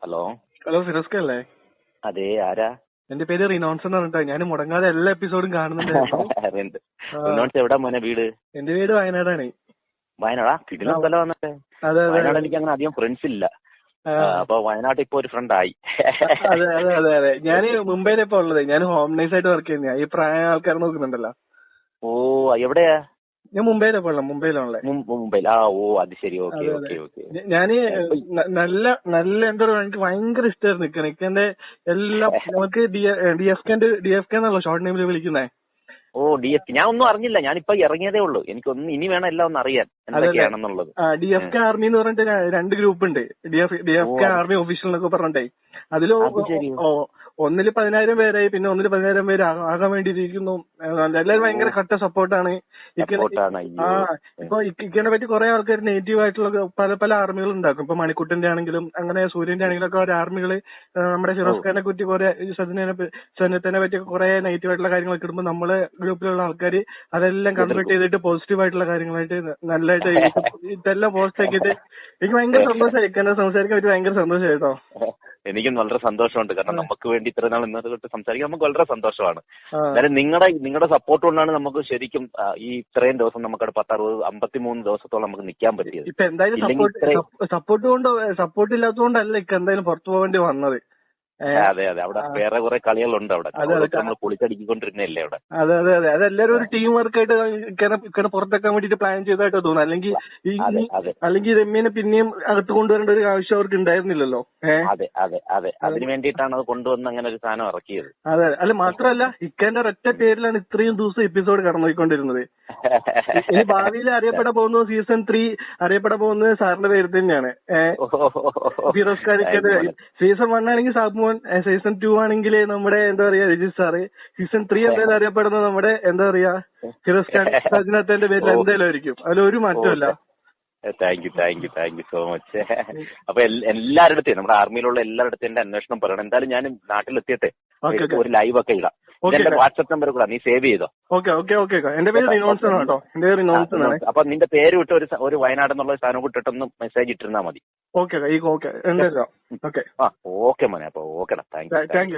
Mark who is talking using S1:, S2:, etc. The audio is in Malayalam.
S1: ഹലോ.
S2: ഹലോ ഫിറോസ്ക അല്ലേ?
S1: അതെ, ആരാ?
S2: എന്റെ പേര് റിനോൺസ് എന്ന് പറഞ്ഞിട്ടാ. ഞാൻ മുടങ്ങാതെ എല്ലാ എപ്പിസോഡും കാണുന്നുണ്ടായിരുന്നു.
S1: റിനോൺസ് എവിടാ മോനെ വീട്?
S2: എന്റെ വീട് വയനാടാണ്.
S1: വയനാടാ? കിടിലൻ സ്ഥലം വന്നിട്ട്.
S2: അതെ അതെ
S1: വയനാട് എനിക്ക് അങ്ങനെ അധികം ഫ്രണ്ട്സ് ഇല്ല. അപ്പൊ വയനാട്ടിൽ ഇപ്പൊ ഒരു ഫ്രണ്ട് ആയി.
S2: അതെ അതെ അതെ അതെ. ഞാൻ മുംബൈയിലാ ഇപ്പൊ ഉള്ളത്. ഞാൻ ഹോം നൈസ് ആയിട്ട് വർക്ക് ചെയ്യുന്ന. ഈ പ്രായ ആൾക്കാരെ നോക്കുന്നുണ്ടല്ലോ.
S1: ഓ, എവിടെയാ?
S2: ഞാൻ മുംബൈയിലാ മുംബൈയിലാണല്ലേ.
S1: മുംബൈയിൽ. ഓ അത് ശരി. Okay okay okay.
S2: ഞാന് നല്ല നല്ല എന്താ പറയുക, എനിക്ക് ഭയങ്കര ഇഷ്ടമായിരുന്നു നിൽക്കണം. നിൽക്കന്റെ എല്ലാം നമുക്ക് ഡി എഫ് കെ എന്നുള്ള ഷോർട്ട് നെയിമിൽ വിളിക്കുന്നേ.
S1: ഓ, DFK ഞാൻ ഒന്നും അറിഞ്ഞില്ല. ഞാനിപ്പോ ഇറങ്ങിയതേ ഉള്ളൂ. എനിക്കൊന്നും ഇനി വേണം എല്ലാം ഒന്ന് അറിയാൻ എന്തൊക്കെയാണെന്നുള്ളത്.
S2: DFK ആർമി എന്ന് പറഞ്ഞിട്ട് 2 ഗ്രൂപ്പ് ഉണ്ട്. DFK ആർമി ഒഫീഷ്യൽ എന്നൊക്കെ പറഞ്ഞിട്ടേ. അതില് ഒന്നില് 10,000 പേരായി, പിന്നെ ഒന്നില് 10,000 പേര് ആകാൻ വേണ്ടിയിരിക്കുന്നു. എല്ലാവരും ഭയങ്കര കട്ട സപ്പോർട്ടാണ്. ഇപ്പൊ ഇക്കനെ പറ്റി കുറെ ആൾക്കാർ നെഗറ്റീവ് ആയിട്ടുള്ള പല പല ആർമികൾ ഉണ്ടാക്കും. ഇപ്പൊ മണിക്കുട്ടന്റെ ആണെങ്കിലും അങ്ങനെ സൂര്യന്റെ ആണെങ്കിലും ഒക്കെ ഒരു ആർമികള് നമ്മുടെ ഫിറോസ് ഖാനെ പറ്റി കുറെ, സന്നദ്ധനെ പറ്റി കുറെ നെഗറ്റീവ് ആയിട്ടുള്ള കാര്യങ്ങളൊക്കെ ഇടുമ്പോൾ നമ്മള് ഗ്രൂപ്പിലുള്ള ആൾക്കാർ അതെല്ലാം കൺവേർട്ട് ചെയ്തിട്ട് പോസിറ്റീവ് ആയിട്ടുള്ള കാര്യങ്ങളായിട്ട് നല്ലതായിട്ട് ഇതെല്ലാം പോസ്റ്റ് ആക്കിയിട്ട് എനിക്ക് ഭയങ്കര സന്തോഷമായി. ഇക്കനെ സംസാരിക്കാൻ പറ്റി ഭയങ്കര സന്തോഷമായിട്ടോ.
S1: എനിക്കും വളരെ സന്തോഷമുണ്ട്. കാരണം നമുക്ക് വേണ്ടി ഇത്ര നാൾ ഇന്നത്തെ തൊട്ട് സംസാരിക്കാൻ നമുക്ക് വളരെ സന്തോഷമാണ്. എന്നാലും നിങ്ങളുടെ സപ്പോർട്ട് കൊണ്ടാണ് നമുക്ക് ശരിക്കും ഈ ഇത്രയും ദിവസം നമുക്ക് 53 ദിവസത്തോളം നമുക്ക് നിൽക്കാൻ പറ്റിയത്.
S2: ഇപ്പൊ എന്തായാലും സപ്പോർട്ട് ഇല്ലാത്തതുകൊണ്ടല്ല ഇക്ക എന്തായാലും പുറത്തു പോകേണ്ടി വന്നത്.
S1: അതെ അതെ. അവിടെ വേറെ കുറെ കളികളുണ്ട്. അവിടെ നമ്മൾ പൊളിച്ചടിക്കൊണ്ടിരുന്നല്ലേ അവിടെ.
S2: അതെ അതെ അതെ. അതെല്ലാരും ഒരു ടീം വർക്കായിട്ട് ഇക്കനെ പുറത്തേക്കാൻ വേണ്ടിട്ട് പ്ലാൻ ചെയ്തതായിട്ട് തോന്നുന്നു. അല്ലെങ്കിൽ രമ്യനെ പിന്നെയും അകത്ത് കൊണ്ടുവരേണ്ട ഒരു ആവശ്യം അവർക്ക് ഉണ്ടായിരുന്നില്ലല്ലോ.
S1: അതെ അതെ അതെ. അതിന് വേണ്ടിയിട്ടാണ് അത് കൊണ്ടുവന്ന് അങ്ങനെ ഒരു സാധനം ഇറക്കിയത്.
S2: അതെ. അല്ല മാത്രമല്ല ഇക്കന്റെ ഒരൊറ്റ പേരിലാണ് ഇത്രയും ദിവസം എപ്പിസോഡ് കടന്നുപോയിക്കൊണ്ടിരുന്നത്. ഇനി ഭാവിയിൽ അറിയപ്പെടാൻ പോകുന്നത് സീസൺ 3 അറിയപ്പെടാൻ പോകുന്നത് സാറിന്റെ പേര് തന്നെയാണ്. ഫിറോസ് ഖാൻ. സീസൺ 1 ആണെങ്കിൽ സാബുമോൻ, സീസൺ 2 ആണെങ്കിൽ നമ്മുടെ എന്താ പറയാ രജിത് സാറ്, സീസൺ 3 എന്തായാലും അറിയപ്പെടുന്നത് നമ്മുടെ എന്താ പറയാ ഫിറോസ് ഖാൻ സജ്നത്തിന്റെ പേരിൽ എന്തായാലും ആയിരിക്കും. അതിലൊരു മാറ്റമല്ല.
S1: Thank you so much. അപ്പൊ എല്ലായിടത്തും നമ്മുടെ ആർമിയിലുള്ള എല്ലായിടത്തും എന്റെ അന്വേഷണം പറയണം. എന്തായാലും ഞാൻ നാട്ടിലെത്തിയട്ടെ ഒരു ലൈവ് ഒക്കെ ഇടാം. എന്റെ വാട്സ്ആപ്പ് നമ്പർ കൂടാ, നീ സേവ് ചെയ്തോ.
S2: എന്റെ പേര് റിനോൺസ് ആണ് കേട്ടോ. എന്റെ പേര് റിനോൺസ് ആണ്.
S1: അപ്പൊ നിന്റെ പേര് വിട്ട് ഒരു വയനാട് എന്നുള്ള സാധനം വിട്ടിട്ടൊന്ന് മെസ്സേജ് ഇട്ടിരുന്നാ മതി.
S2: ഓക്കെ
S1: ഓക്കെ മോനെ. അപ്പൊ ഓക്കെടാ. Thank you.